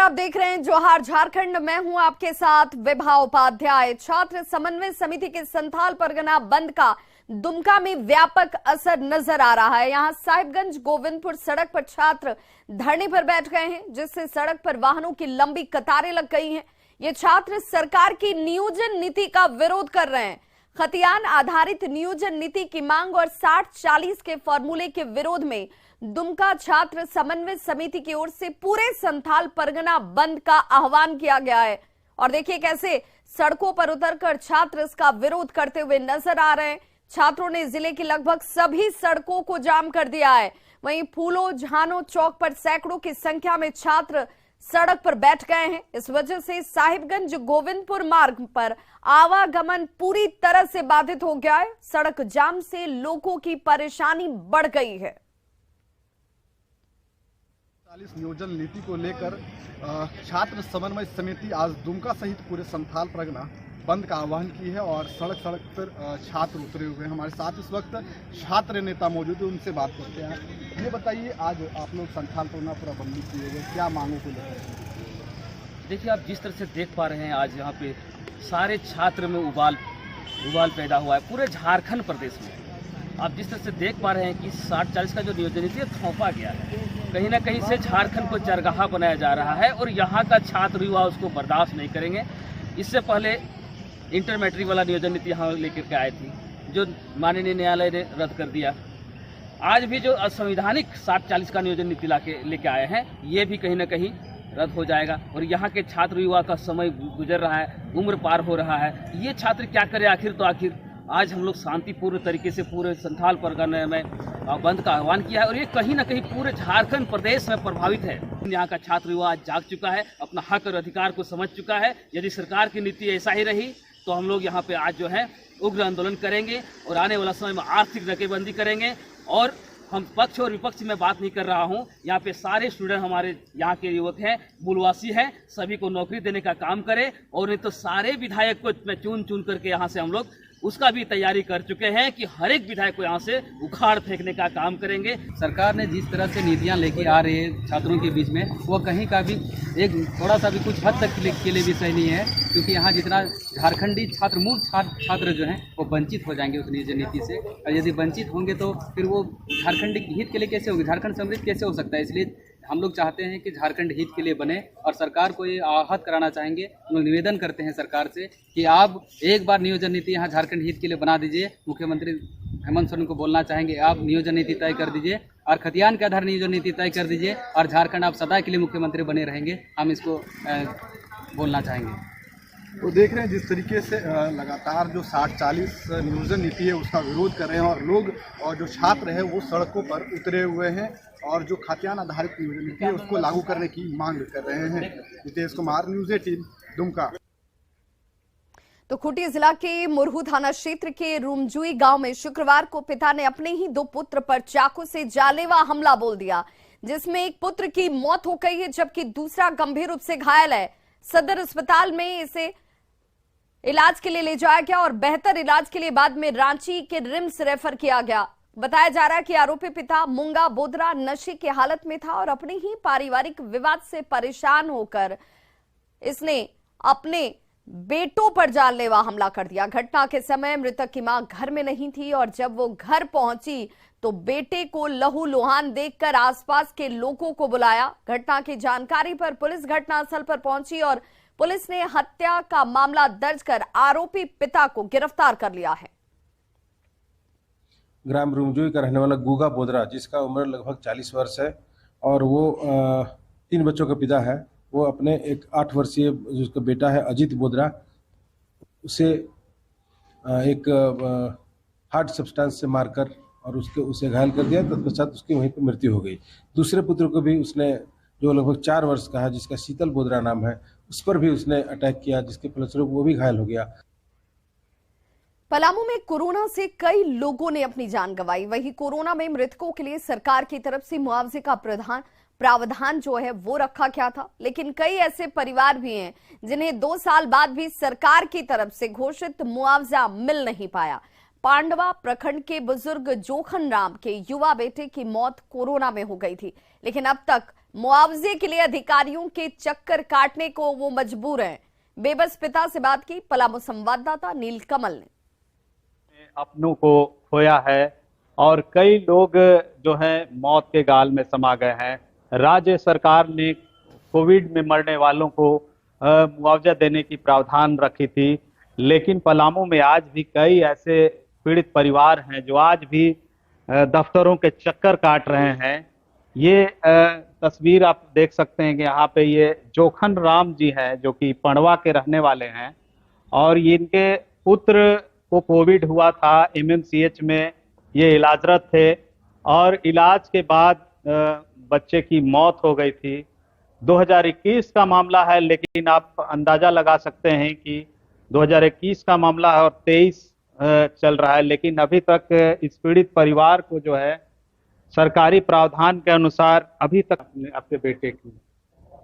आप देख रहे हैं जोहार झारखंड। मैं हूं आपके साथ विभा उपाध्याय। छात्र समन्वय समिति के संथाल परगना बंद का दुमका में व्यापक असर नजर आ रहा है। यहां साहिबगंज गोविंदपुर सड़क पर छात्र धरने पर बैठ गए हैं, जिससे सड़क पर वाहनों की लंबी कतारें लग गई हैं। ये छात्र सरकार की नियोजन नीति का विरोध कर रहे हैं। खतियान आधारित नियोजन नीति की मांग और 60-40 के फॉर्मूले के विरोध में दुमका छात्र समन्वय समिति की ओर से पूरे संथाल परगना बंद का आह्वान किया गया है। और देखिए कैसे सड़कों पर उतरकर छात्र इसका विरोध करते हुए नजर आ रहे हैं। छात्रों ने जिले की लगभग सभी सड़कों को जाम कर दिया है। वहीं फूलो झानो चौक पर सैकड़ों की संख्या में छात्र सड़क पर बैठ गए हैं। इस वजह से साहिबगंज गोविंदपुर मार्ग पर आवागमन पूरी तरह से बाधित हो गया है। सड़क जाम से लोगों की परेशानी बढ़ गई है। 40 नियोजन नीति को लेकर छात्र समन्वय समिति आज दुमका सहित पूरे संथाल परगना बंद का आह्वान की है और सड़क सड़क पर छात्र उतरे हुए हैं। हमारे साथ इस वक्त छात्र नेता मौजूद है, उनसे बात करते हैं। ये बताइए, आज आप लोग संथाल परगना पूरा बंदी किए हुए, क्या मांगों को लेकर? देखिए, आप जिस तरह से देख पा रहे हैं आज यहाँ पे सारे छात्र में उबाल पैदा हुआ है पूरे झारखंड प्रदेश में। आप जिस तरह से देख पा रहे हैं कि 60-40 का जो नियोजन नीति है थोपा गया है, कहीं ना कहीं से झारखंड को चरगाहा बनाया जा रहा है और यहाँ का छात्र युवा उसको बर्दाश्त नहीं करेंगे। इससे पहले इंटर मैट्रिक वाला नियोजन नीति यहाँ लेकर के आई थी, जो माननीय न्यायालय ने रद्द कर दिया। आज भी जो असंवैधानिक 60-40 का नियोजन नीति लेके आए हैं, ये भी कहीं ना कहीं रद्द हो जाएगा और यहाँ के छात्र युवा का समय गुजर रहा है, उम्र पार हो रहा है। ये छात्र क्या करे आखिर? तो आखिर आज हम लोग शांतिपूर्ण तरीके से पूरे संथाल परगना में बंद का आह्वान किया है और ये कहीं ना कहीं पूरे झारखंड प्रदेश में प्रभावित है। यहाँ का छात्र युवा आज जाग चुका है, अपना हक और अधिकार को समझ चुका है। यदि सरकार की नीति ऐसा ही रही तो हम लोग यहाँ पे आज जो है उग्र आंदोलन करेंगे और आने वाला समय में आर्थिक नाकेबंदी करेंगे। और हम पक्ष और विपक्ष में बात नहीं कर रहा हूँ, यहाँ पे सारे स्टूडेंट हमारे यहाँ के युवक हैं, मूलवासी हैं, सभी को नौकरी देने का काम करें और नहीं तो सारे विधायक को चुन करके यहाँ से हम लोग उसका भी तैयारी कर चुके हैं कि हर एक विधायक को यहाँ से उखाड़ फेंकने का काम करेंगे। सरकार ने जिस तरह से नीतियाँ लेके आ रही है छात्रों के बीच में, वो कहीं का भी एक थोड़ा सा भी कुछ हद तक के लिए भी सही नहीं है, क्योंकि यहाँ जितना झारखंडी छात्र मूल छात्र जो हैं वो वंचित हो जाएंगे उस नियोजन नीति से। और यदि वंचित होंगे तो फिर वो झारखंड हित के लिए कैसे होगी, झारखंड समृद्ध कैसे हो सकता है। इसलिए हम लोग चाहते हैं कि झारखंड हित के लिए बने और सरकार को ये आहत कराना चाहेंगे। हम लोग निवेदन करते हैं सरकार से कि आप एक बार नियोजन नीति यहाँ झारखंड हित के लिए बना दीजिए। मुख्यमंत्री हेमंत सोरेन को बोलना चाहेंगे, आप नियोजन नीति तय कर दीजिए और खतियान के आधार नियोजन नीति तय कर दीजिए और झारखंड आप सदा के लिए मुख्यमंत्री बने रहेंगे। हम इसको बोलना चाहेंगे। तो देख रहे हैं जिस तरीके से लगातार जो 60-40 नियोजन नीति है उसका विरोध कर रहे हैं और लोग और जो छात्र है वो सड़कों पर उतरे हुए हैं और जो खतियान आधारित नियोजन नीति है उसको लागू करने की मांग कर रहे हैं। नितेश कुमार, न्यूज़ 18 दुमका। तो खूंटी जिला के मुरहू थाना क्षेत्र के रुमजुई गांव में शुक्रवार को पिता ने अपने ही 2 पुत्र पर चाकू से जानलेवा हमला बोल दिया, जिसमें एक पुत्र की मौत हो गई है जबकि दूसरा गंभीर रूप से घायल है। सदर अस्पताल में इसे इलाज के लिए ले जाया गया और बेहतर इलाज के लिए बाद में रांची के रिम्स रेफर किया गया। बताया जा रहा है कि आरोपी पिता मुंगा बोदरा नशे की हालत में था और अपने ही पारिवारिक विवाद से परेशान होकर इसने अपने बेटों पर जानलेवा हमला कर दिया। घटना के समय मृतक की मां घर में नहीं थी और जब वो घर पहुंची तो बेटे को लहूलुहान देखकर आसपास के लोगों को बुलाया। घटना की जानकारी पर पुलिस घटनास्थल पर पहुंची और पुलिस ने हत्या का मामला दर्ज कर आरोपी पिता को गिरफ्तार कर लिया है। ग्राम रुमजुई का रहने वाला गुगा बोदरा, जिसका उम्र लगभग 40 वर्ष है और वो 3 बच्चों का पिता है, वो अपने एक 8 वर्षीय जिसका बेटा है अजीत बोदरा, उसे एक हार्ड सब्सटेंस से मारकर और उसे घायल कर दिया। तत्पश्चात उसकी वहीं पर मृत्यु हो गई। दूसरे पुत्र को भी उसने, जो लगभग 4 वर्ष का है, जिसका शीतल बोदरा नाम है, उस पर भी उसने अटैक किया, जिसके फलस्वरूप वो भी घायल हो गया। पलामू में कोरोना से कई लोगों ने अपनी जान गंवाई। वहीं कोरोना में मृतकों के लिए सरकार की तरफ से मुआवजे का प्रावधान जो है वो रखा गया था, लेकिन कई ऐसे परिवार भी हैं जिन्हें 2 साल बाद भी सरकार की तरफ से घोषित मुआवजा मिल नहीं पाया। पांडवा प्रखंड के बुजुर्ग जोखन राम के युवा बेटे की मौत कोरोना में हो गई थी, लेकिन अब तक मुआवजे के लिए अधिकारियों के चक्कर काटने को वो मजबूर हैं। बेबस पिता से बात की पलामू संवाददाता नीलकमल ने। अपनों को खोया है और कई लोग जो है मौत के गाल में समा गए हैं। राज्य सरकार ने कोविड में मरने वालों को मुआवजा देने की प्रावधान रखी थी, लेकिन पलामू में आज भी कई ऐसे पीड़ित परिवार हैं जो आज भी दफ्तरों के चक्कर काट रहे हैं। ये तस्वीर आप देख सकते हैं कि यहाँ पे ये जोखन राम जी हैं जो कि पड़वा के रहने वाले हैं और इनके पुत्र को कोविड हुआ था। MMCH में ये इलाजरत थे और इलाज के बाद बच्चे की मौत हो गई थी। 2021 का मामला है, लेकिन आप अंदाजा लगा सकते हैं कि 2021 का मामला है और 23 चल रहा है, लेकिन अभी तक इस पीड़ित परिवार को जो है सरकारी प्रावधान के अनुसार अभी तक अपने बेटे की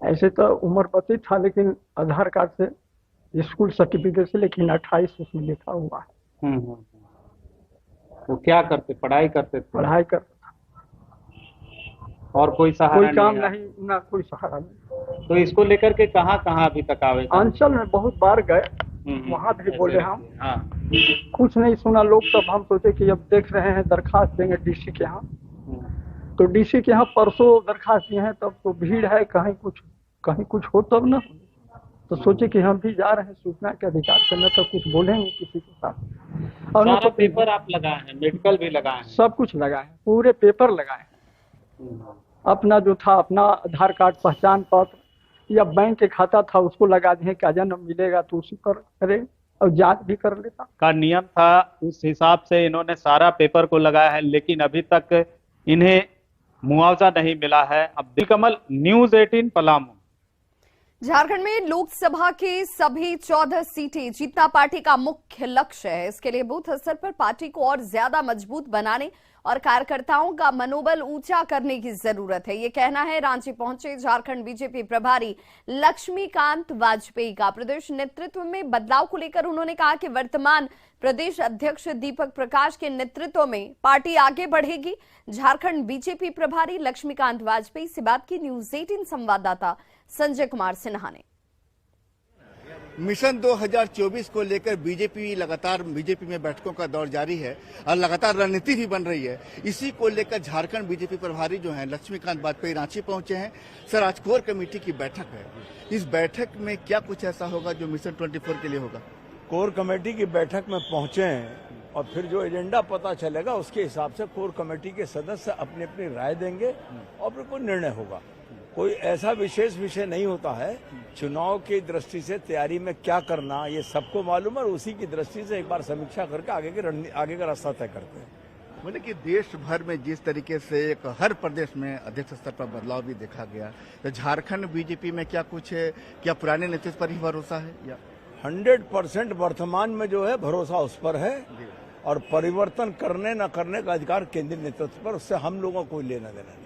ऐसे तो उम्र 25 था, लेकिन आधार कार्ड से स्कूल सर्टिफिकेट से लेकिन 28 उसमें लिखा हुआ है। वो क्या करते, पढ़ाई करते थे? पढ़ाई करता था और कोई सहारा कोई काम है? नहीं, ना कोई सहारा नहीं। तो इसको लेकर के कहाँ अभी तक आवे? अंचल में बहुत बार गए, वहाँ भी बोले हम, हाँ, कुछ नहीं सुना लोग। तब हम सोचे कि अब देख रहे हैं दरखास्त देंगे DC के यहाँ। तो DC के यहाँ परसों दरखास्त दिए हैं, तब तो भीड़ है, कहीं कुछ हो तब ना। तो सोचे कि हम भी जा रहे हैं सूचना के अधिकार से, न तो कुछ बोलेंगे किसी के साथ। और सारा पेपर आप लगाए हैं, मेडिकल भी लगाए हैं? सब कुछ लगाए हैं, पूरे पेपर लगाए हैं। अपना जो था, अपना आधार कार्ड, पहचान पत्र या बैंक के खाता था उसको लगा दिए, क्या जन्म मिलेगा तो उसी पर करे और जांच भी कर लेता का नियम था। उस हिसाब से इन्होंने सारा पेपर को लगाया है, लेकिन अभी तक इन्हें मुआवजा नहीं मिला है। अब नीलकमल, न्यूज़ 18 पलामू। झारखंड में लोकसभा की सभी 14 सीटें जीतना पार्टी का मुख्य लक्ष्य है। इसके लिए बूथ स्तर पर पार्टी को और ज्यादा मजबूत बनाने और कार्यकर्ताओं का मनोबल ऊंचा करने की जरूरत है, ये कहना है रांची पहुंचे झारखंड बीजेपी प्रभारी लक्ष्मीकांत वाजपेयी का। प्रदेश नेतृत्व में बदलाव को लेकर उन्होंने कहा कि वर्तमान प्रदेश अध्यक्ष दीपक प्रकाश के नेतृत्व में पार्टी आगे बढ़ेगी। झारखंड बीजेपी प्रभारी लक्ष्मीकांत वाजपेयी से बात की न्यूज़ 18 संवाददाता संजय कुमार सिन्हा ने। मिशन 2024 को लेकर बीजेपी में बैठकों का दौर जारी है और लगातार रणनीति भी बन रही है। इसी को लेकर झारखंड बीजेपी प्रभारी जो हैं लक्ष्मीकांत वाजपेयी रांची पहुंचे हैं। सर, आज कोर कमेटी की बैठक है, इस बैठक में क्या कुछ ऐसा होगा जो मिशन 24 के लिए होगा? कोर कमेटी की बैठक में पहुंचे हैं और फिर जो एजेंडा पता चलेगा उसके हिसाब से कोर कमेटी के सदस्य अपनी अपनी राय देंगे और फिर कोई निर्णय होगा। कोई ऐसा विशेष विषय नहीं होता है। चुनाव की दृष्टि से तैयारी में क्या करना ये सबको मालूम है और उसी की दृष्टि से एक बार समीक्षा करके आगे का रास्ता तय करते हैं। बोले कि देश भर में जिस तरीके से हर प्रदेश में अध्यक्ष स्तर पर बदलाव भी देखा गया, तो झारखंड बीजेपी में क्या कुछ है, क्या पुराने नेतृत्व पर ही भरोसा है या 100% वर्तमान में जो है भरोसा उस पर है और परिवर्तन करने न करने का अधिकार केंद्रीय नेतृत्व पर, उससे हम लोगों को लेना देना नहीं।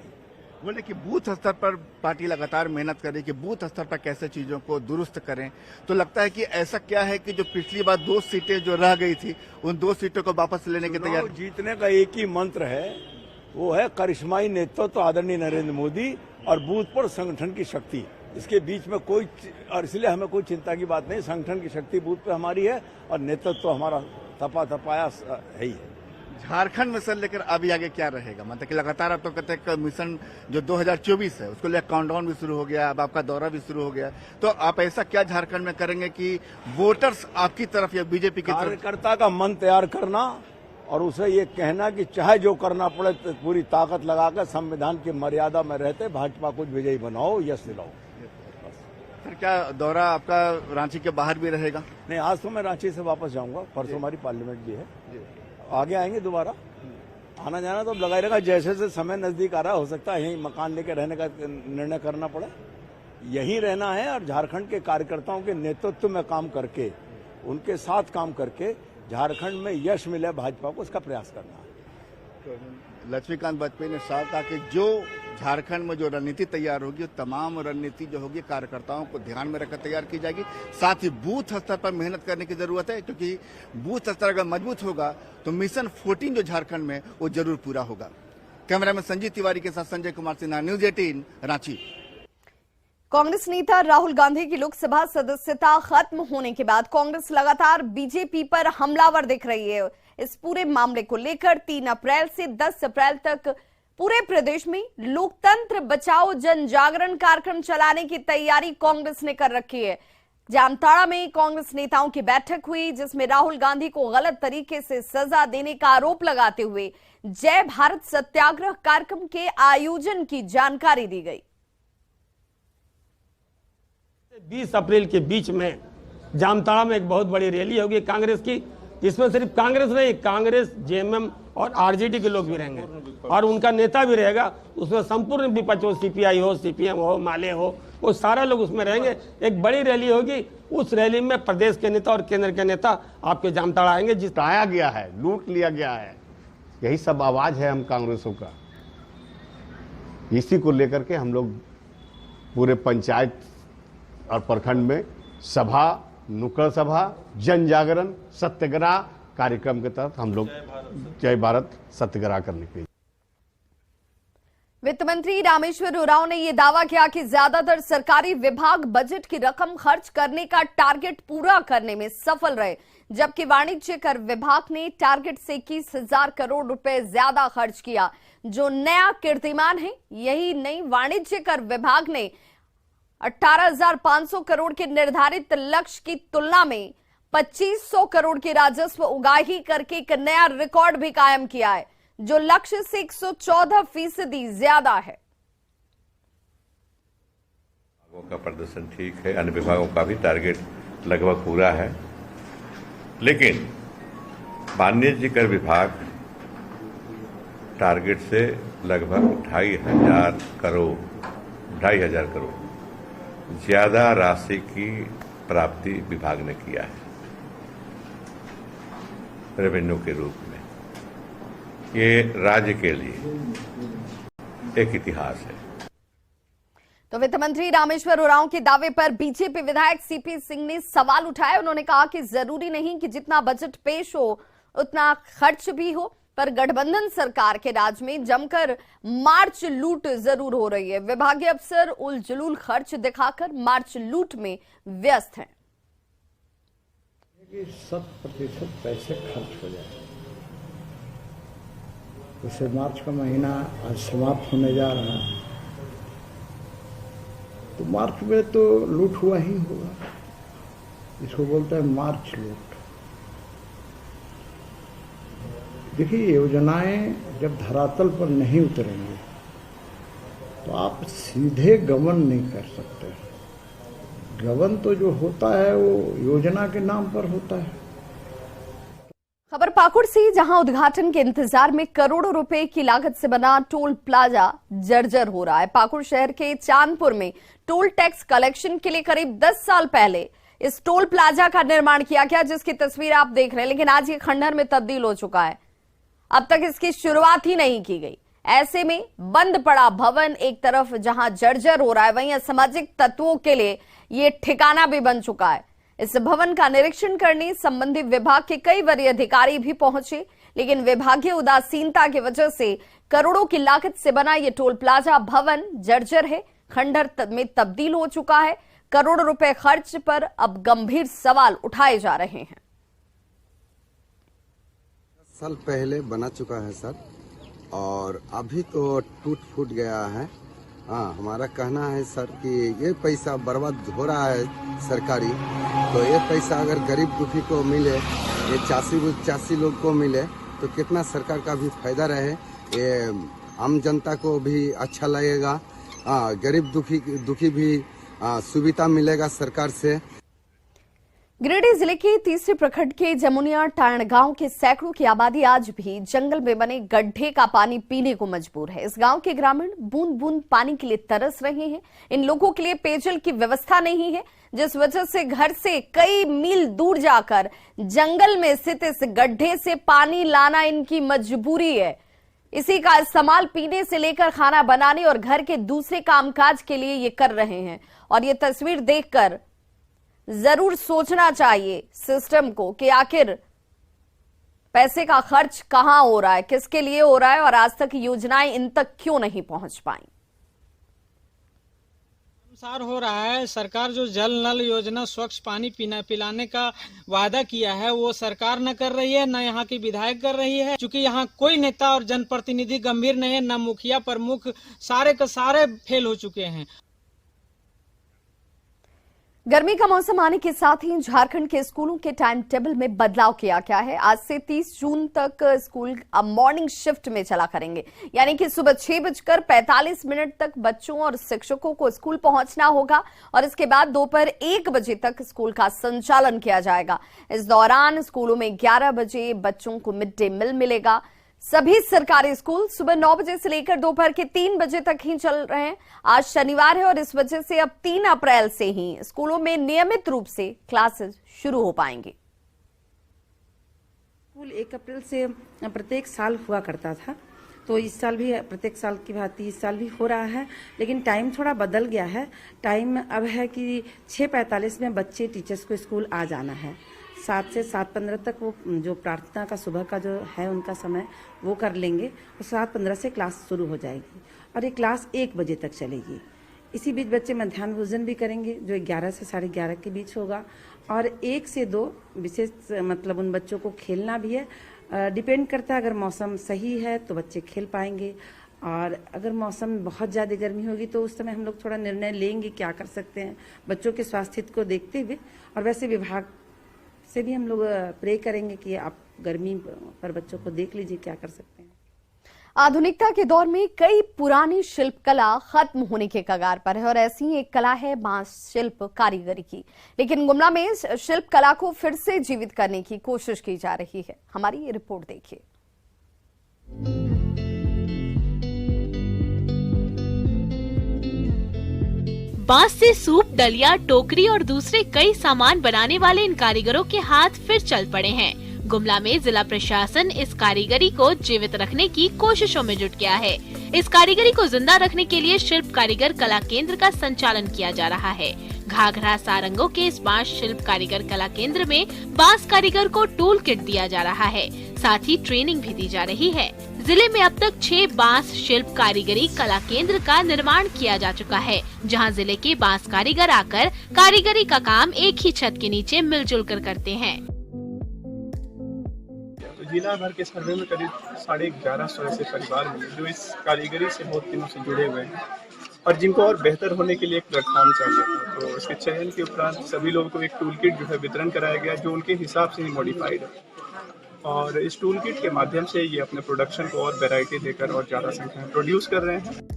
बोले कि बूथ स्तर पर पार्टी लगातार मेहनत करे कि बूथ स्तर पर कैसे चीजों को दुरुस्त करें। तो लगता है कि ऐसा क्या है कि जो पिछली बार 2 सीटें जो रह गई थी उन 2 सीटों को वापस लेने की तैयारी? जीतने का एक ही मंत्र है, वो है करिश्माई नेतृत्व आदरणीय नरेंद्र मोदी और बूथ पर संगठन की शक्ति। इसके बीच में कोई, और इसलिए हमें कोई चिंता की बात नहीं। संगठन की शक्ति बूथ पे हमारी है और नेतृत्व हमारा तपाया है ही है। झारखंड में सर लेकर अभी आगे क्या रहेगा? मतलब कि लगातार आप तो कहते हैं मिशन जो 2024 है उसको लेकर काउंटडाउन भी शुरू हो गया, अब आपका दौरा भी शुरू हो गया, तो आप ऐसा क्या झारखंड में करेंगे कि वोटर्स आपकी तरफ या बीजेपी की तरफ? कार्यकर्ता का मन तैयार करना और उसे ये कहना कि चाहे जो करना पड़े तो पूरी ताकत लगाकर संविधान की मर्यादा में रहते भाजपा को विजयी बनाओ, यश दिलाओ। सर, क्या दौरा आपका रांची के बाहर भी रहेगा? नहीं, आज तो मैं रांची से वापस जाऊंगा, परसों हमारी पार्लियामेंट भी है, आगे आएंगे दोबारा। आना जाना तो लगाए रहेगा, जैसे जैसे समय नजदीक आ रहा हो सकता है यहीं मकान लेकर रहने का निर्णय करना पड़े। यहीं रहना है और झारखंड के कार्यकर्ताओं के नेतृत्व में काम करके, उनके साथ काम करके झारखंड में यश मिले भाजपा को, उसका प्रयास करना है। लक्ष्मीकांत वाजपेयी ने साफ कहा कि जो झारखंड में जो रणनीति तैयार होगी वो तमाम रणनीति जो होगी कार्यकर्ताओं को ध्यान में रखकर तैयार की जाएगी। साथ ही बूथ स्तर पर मेहनत करने की जरूरत है, क्योंकि बूथ स्तर अगर मजबूत होगा तो मिशन 14 जो झारखंड में वो जरूर पूरा होगा। कैमरामैन संजीव तिवारी के साथ संजय कुमार सिन्हा, न्यूज 18 रांची। कांग्रेस नेता राहुल गांधी की लोकसभा सदस्यता खत्म होने के बाद कांग्रेस लगातार बीजेपी पर हमलावर दिख रही है। इस पूरे मामले को लेकर 3 अप्रैल से 10 अप्रैल तक पूरे प्रदेश में लोकतंत्र बचाओ जन जागरण कार्यक्रम चलाने की तैयारी कांग्रेस ने कर रखी है। जामताड़ा में कांग्रेस नेताओं की बैठक हुई, जिसमें राहुल गांधी को गलत तरीके से सजा देने का आरोप लगाते हुए जय भारत सत्याग्रह कार्यक्रम के आयोजन की जानकारी दी गई। 20 अप्रैल के बीच में जामताड़ा में एक बहुत बड़ी रैली होगी कांग्रेस की, जिसमें सिर्फ कांग्रेस नहीं, कांग्रेस, जेएमएम और आरजेडी के लोग भी रहेंगे और उनका नेता भी रहेगा। उसमें संपूर्ण विपक्ष हो, सीपीआई हो, सीपीएम हो, माले हो, वो सारा लोग उसमें रहेंगे। एक बड़ी रैली होगी, उस रैली में प्रदेश के नेता और केंद्र के नेता आपके जामताड़ा आएंगे। जिताया गया है, लूट लिया गया है, यही सब आवाज है हम कांग्रेसों का। इसी को लेकर के हम लोग पूरे पंचायत और प्रखंड में सभा, नुक्कड़ सभा, जन जागरण, सत्याग्रह कार्यक्रम के तहत हम लोग जय भारत सत्याग्रह करने के लिए। वित्त मंत्री रामेश्वर उरांव ने यह दावा किया कि ज्यादातर सरकारी विभाग बजट की रकम खर्च करने का टारगेट पूरा करने में सफल रहे, जबकि वाणिज्य कर विभाग ने टारगेट से 21,000 करोड़ रुपए ज्यादा खर्च किया, जो नया कीर्तिमान है। यही नहीं, वाणिज्य कर विभाग ने 18,500 करोड़ के निर्धारित लक्ष्य की तुलना में 2,500 करोड़ की राजस्व उगाही करके एक नया रिकॉर्ड भी कायम किया है, जो लक्ष्य से 114% ज्यादा है। विभागों का प्रदर्शन ठीक है, अन्य विभागों का भी टारगेट लगभग पूरा है, लेकिन वाणिज्य कर विभाग टारगेट से लगभग 2,500 करोड़ ज्यादा राशि की प्राप्ति विभाग ने किया है रेवेन्यू के रूप में। ये राज्य के लिए एक इतिहास है। तो वित्त मंत्री रामेश्वर उरांव के दावे पर बीजेपी विधायक सीपी सिंह ने सवाल उठाए। उन्होंने कहा कि जरूरी नहीं कि जितना बजट पेश हो उतना खर्च भी हो, पर गठबंधन सरकार के राज में जमकर मार्च लूट जरूर हो रही है। विभागीय अफसर उल जुलूल खर्च दिखाकर मार्च लूट में व्यस्त हैं। 100% पैसे खर्च हो जाए। जैसे मार्च का महीना आज समाप्त होने जा रहा है, तो मार्च में तो लूट हुआ ही होगा। इसको बोलते हैं मार्च लूट। देखिए, योजनाएं जब धरातल पर नहीं उतरेंगी तो आप सीधे गबन नहीं कर सकते। गबन तो जो होता है वो योजना के नाम पर होता है। खबर पाकुड़ से, जहां उद्घाटन के इंतजार में करोड़ों रुपए की लागत से बना टोल प्लाजा जर्जर हो रहा है। पाकुड़ शहर के चांदपुर में टोल टैक्स कलेक्शन के लिए करीब 10 साल पहले इस टोल प्लाजा का निर्माण किया गया, जिसकी तस्वीर आप देख रहे हैं, लेकिन आज ये खंडहर में तब्दील हो चुका है। अब तक इसकी शुरुआत ही नहीं की गई। ऐसे में बंद पड़ा भवन एक तरफ जहां जर्जर हो रहा है, वहीं असामाजिक तत्वों के लिए ये ठिकाना भी बन चुका है। इस भवन का निरीक्षण करने संबंधित विभाग के कई वरीय अधिकारी भी पहुंचे, लेकिन विभागीय उदासीनता की वजह से करोड़ों की लागत से बना ये टोल प्लाजा भवन जर्जर है, खंडहर में तब्दील हो चुका है। करोड़ों रुपए खर्च पर अब गंभीर सवाल उठाए जा रहे हैं। साल पहले बना चुका है सर, और अभी तो टूट फूट गया है। हाँ, हमारा कहना है सर कि ये पैसा बर्बाद हो रहा है सरकारी, तो ये पैसा अगर गरीब दुखी को मिले, ये चासी लोग को मिले, तो कितना सरकार का भी फायदा रहे, ये आम जनता को भी अच्छा लगेगा। गरीब दुखी भी सुविधा मिलेगा सरकार से। गिरिडीह जिले के तीसरे प्रखंड के जमुनिया टाण गांव के सैकड़ों की आबादी आज भी जंगल में बने गड्ढे का पानी पीने को मजबूर है। इस गांव के ग्रामीण बूंद बूंद पानी के लिए तरस रहे हैं। इन लोगों के लिए पेयजल की व्यवस्था नहीं है, जिस वजह से घर से कई मील दूर जाकर जंगल में स्थित इस गड्ढे से पानी लाना इनकी मजबूरी है। इसी का इस्तेमाल पीने से लेकर खाना बनाने और घर के दूसरे कामकाज के लिए ये कर रहे हैं। और ये तस्वीर देखकर जरूर सोचना चाहिए सिस्टम को कि आखिर पैसे का खर्च कहां हो रहा है, किसके लिए हो रहा है और आज तक योजनाएं इन तक क्यों नहीं पहुंच पाई? अनुसार हो रहा है। सरकार जो जल नल योजना स्वच्छ पानी पिलाने का वादा किया है वो सरकार न कर रही है, न यहाँ की विधायक कर रही है। क्योंकि यहाँ कोई नेता और जनप्रतिनिधि गंभीर नहीं है, न मुखिया प्रमुख, सारे के सारे फेल हो चुके हैं। गर्मी का मौसम आने के साथ ही झारखंड के स्कूलों के टाइम टेबल में बदलाव किया गया है। आज से 30 जून तक स्कूल मॉर्निंग शिफ्ट में चला करेंगे, यानी कि सुबह 6:45 तक बच्चों और शिक्षकों को स्कूल पहुंचना होगा और इसके बाद दोपहर 1 बजे तक स्कूल का संचालन किया जाएगा। इस दौरान स्कूलों में 11 बजे बच्चों को मिड डे मील मिलेगा। सभी सरकारी स्कूल सुबह 9 बजे से लेकर दोपहर के 3 बजे तक ही चल रहे हैं। आज शनिवार है और इस वजह से अब 3 अप्रैल से ही स्कूलों में नियमित रूप से क्लासेस शुरू हो पाएंगे। स्कूल 1 अप्रैल से प्रत्येक साल हुआ करता था, तो इस साल भी प्रत्येक साल की भांति इस साल भी हो रहा है, लेकिन टाइम थोड़ा बदल गया है। टाइम अब है कि 6:45 में बच्चे टीचर्स को स्कूल आ जाना है। 7 से 7:15 तक वो जो प्रार्थना का सुबह का जो है उनका समय वो कर लेंगे और 7:15 से क्लास शुरू हो जाएगी और ये क्लास 1 बजे तक चलेगी। इसी बीच बच्चे मध्याह्न भोजन भी करेंगे जो 11 से 11:30 के बीच होगा और 1 से 2 विशेष मतलब उन बच्चों को खेलना भी है। डिपेंड करता है, अगर मौसम सही है तो बच्चे खेल पाएंगे और अगर मौसम बहुत ज़्यादा गर्मी होगी तो उस समय हम लोग थोड़ा निर्णय लेंगे क्या कर सकते हैं बच्चों के स्वास्थ्य को देखते हुए। और वैसे विभाग से भी हम लोग प्रे करेंगे कि आप गर्मी पर बच्चों को देख लीजिए क्या कर सकते हैं। आधुनिकता के दौर में कई पुरानी शिल्प कला खत्म होने के कगार पर है और ऐसी ही एक कला है बांस शिल्प कारीगरी की। लेकिन गुमला में इस शिल्प कला को फिर से जीवित करने की कोशिश की जा रही है। हमारी ये रिपोर्ट देखिए। बांस से सूप, डलिया, टोकरी और दूसरे कई सामान बनाने वाले इन कारीगरों के हाथ फिर चल पड़े हैं। गुमला में जिला प्रशासन इस कारीगरी को जीवित रखने की कोशिशों में जुट गया है। इस कारीगरी को जिंदा रखने के लिए शिल्प कारीगर कला केंद्र का संचालन किया जा रहा है। घाघरा सारंगों के इस बांस शिल्प कारीगर कला केंद्र में बांस कारीगर को टूल किट दिया जा रहा है, साथ ही ट्रेनिंग भी दी जा रही है। जिले में अब तक 6 बांस शिल्प कारीगरी कला केंद्र का निर्माण किया जा चुका है, जहां जिले के बांस कारीगर आकर कारीगरी का काम एक ही छत के नीचे मिलजुल कर करते हैं। जिला भर के सर्वे में करीब 1150 ऐसे परिवार मिले जो इस कारीगरी से बहुत दिनों से जुड़े हुए हैं और जिनको और बेहतर होने के लिए एक प्लेटफॉर्म चाहिए था। तो इसके चयन के उपरांत सभी लोगों को एक टूल किट जो है वितरण कराया गया जो उनके हिसाब से ही मॉडिफाइड है और इस टूल किट के माध्यम से ये अपने प्रोडक्शन को और वैरायटी देकर और ज्यादा संख्या में प्रोड्यूस कर रहे हैं।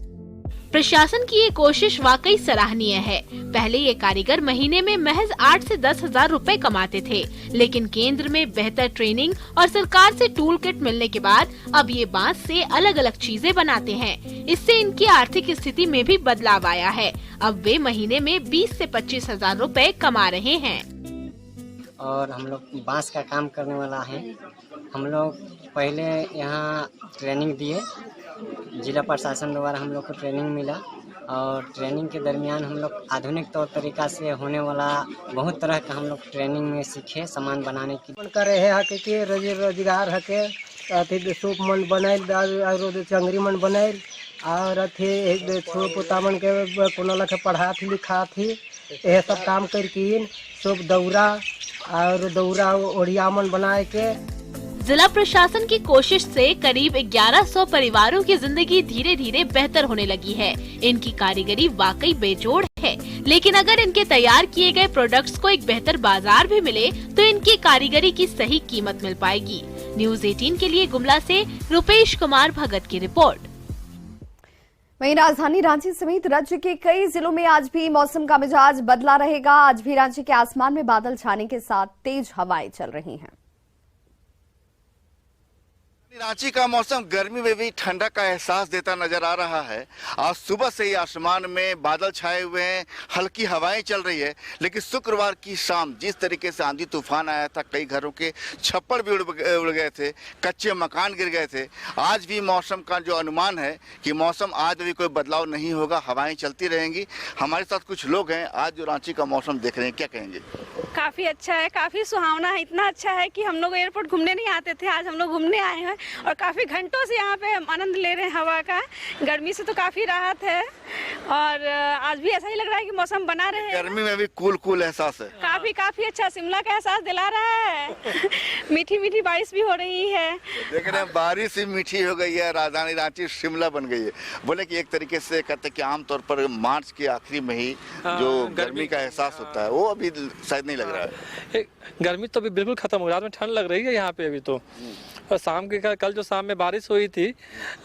प्रशासन की ये कोशिश वाकई सराहनीय है। पहले ये कारीगर महीने में महज 8 से 10 हजार रुपए कमाते थे, लेकिन केंद्र में बेहतर ट्रेनिंग और सरकार से टूल किट मिलने के बाद अब ये बांस से अलग अलग चीजें बनाते हैं। इससे इनकी आर्थिक स्थिति में भी बदलाव आया है। अब वे महीने में 20 से 25 हजार रुपए कमा रहे हैं। और हम लोग बांस का काम करने वाला है। हम लोग पहले यहाँ ट्रेनिंग दिए, जिला प्रशासन द्वारा हम लोग को ट्रेनिंग मिला और ट्रेनिंग के दरमियान हम लोग आधुनिक तौर तरीका से होने वाला बहुत तरह का हम लोग ट्रेनिंग में सीखे सामान बनाने की। करे है के रोजगार हके अथी सूप मन बनाइल और चंगरी मन बनाइल और अथी पोता मन के कोनो लखे पढ़ा थी लिखा थी यह सब काम करके सूप दौरा और दौरा ओढ़िया मन बनाए के। जिला प्रशासन की कोशिश से करीब 1100 परिवारों की जिंदगी धीरे धीरे बेहतर होने लगी है। इनकी कारीगरी वाकई बेजोड़ है, लेकिन अगर इनके तैयार किए गए प्रोडक्ट्स को एक बेहतर बाजार भी मिले तो इनकी कारीगरी की सही कीमत मिल पाएगी। न्यूज़ 18 के लिए गुमला से रुपेश कुमार भगत की रिपोर्ट। वहीं राजधानी रांची समेत राज्य के कई जिलों में आज भी मौसम का मिजाज बदला रहेगा। आज भी रांची के आसमान में बादल छाने के साथ तेज हवाएं चल रही हैं। रांची का मौसम गर्मी में भी ठंडा का एहसास देता नजर आ रहा है। आज सुबह से ही आसमान में बादल छाए हुए हैं, हल्की हवाएं चल रही है, लेकिन शुक्रवार की शाम जिस तरीके से आंधी तूफान आया था, कई घरों के छप्पर भी उड़ गए थे, कच्चे मकान गिर गए थे। आज भी मौसम का जो अनुमान है कि मौसम आज भी कोई बदलाव नहीं होगा, हवाएं चलती रहेंगी। हमारे साथ कुछ लोग हैं आज जो रांची का मौसम देख रहे हैं, क्या कहेंगे? काफ़ी अच्छा है, काफ़ी सुहावना है। इतना अच्छा है कि हम लोग एयरपोर्ट घूमने नहीं आते थे, आज हम लोग घूमने आए हैं और काफ़ी घंटों से यहाँ पे आनंद ले रहे हैं हवा का। गर्मी से तो काफ़ी राहत है और आज भी ऐसा ही लग रहा है कि मौसम बना रहे। गर्मी में भी कूल एहसास है। काफ़ी अच्छा शिमला का एहसास दिला रहा है। मीठी मीठी बारिश भी हो रही है। देख रहे हैं बारिश ही मीठी हो गई है, राजधानी रांची शिमला बन गई है। बोले कि एक तरीके से कहते हैं कि आमतौर पर मार्च के आखिरी में ही जो गर्मी का एहसास होता है वो अभी शायद नहीं लग रहा है। गर्मी तो अभी बिल्कुल खत्म हो, रात में ठंड लग रही है यहाँ पे अभी तो। और शाम के कल जो शाम में बारिश हुई थी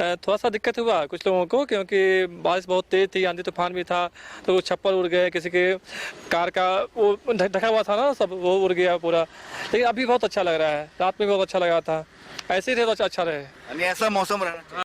थोड़ा सा दिक्कत हुआ कुछ लोगों को, क्योंकि बारिश बहुत तेज थी, आंधी तूफान भी था, तो कुछ छप्पर उड़ गए, किसी के कार का वो ढका हुआ था ना सब, वो उड़ गया पूरा। लेकिन अभी बहुत अच्छा लग रहा है, रात में बहुत अच्छा लगा था। ऐसे ही रहे तो अच्छा रहे। ऐसा मौसम रहना चाहिए।